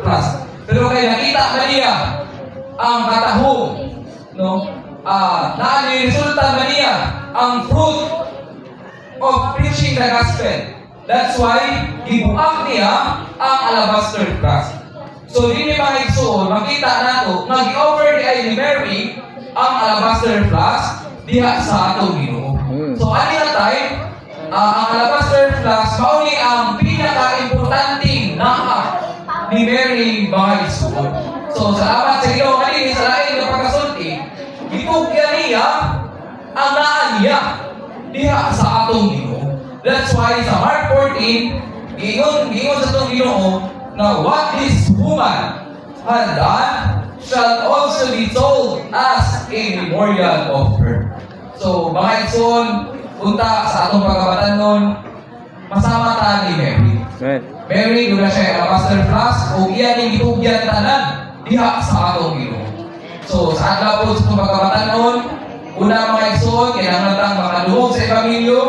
plus. Pero kay nakita ba niya ang katahong, no? Na resulta ba niya ang fruit of preaching the gospel. That's why gibuak niya ang alabaster flask. So dili mga igsoon, makita nato nga gi-offer ni Mary ang alabaster flask diha sa atong Ginoo. So ani na time, ang alabaster flask mao ni ang pinaka-importanteng naka ni Mary mga igsoon. So salamat sa Ginoo kanini sa lain nga pagkasulti, gitugyan niya ang naan niya diha sa atong Ginoo. That's why sa Mark 14, giingon sa atong Ginoo na what this woman had done shall also be told as a memorial of her. So, mga igsoon, punta sa atong pagkabatanon, masama ta ni Mary. Mary, doon na siya alabaster flask, o iyan yung gitugyan tanan diha sa atong Ginoo. So, sa adlaw po sa atong pagkabatanon, una mga igsoon, kailangan tang makaduhog sa Ebanghelyo,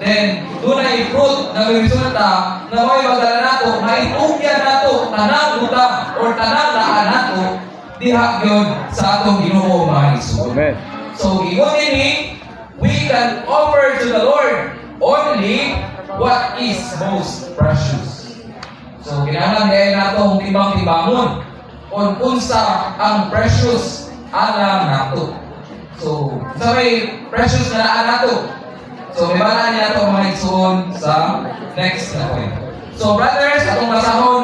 then, doon ay fruit na may resulta na may magdala nato, na itugyan nato, tanang utang or tanang daan nato, diha yun sa atong Ginoo mga igsoon. So, ingon ini, we can offer to the Lord only what is most precious. So, kinahanglan gaya nato timbang-timbangon kung unsa ang precious alam nato. So, sa may precious na daan nato. So, may bala niya ito mga igsoon sa next na point. So, brothers, atong basahon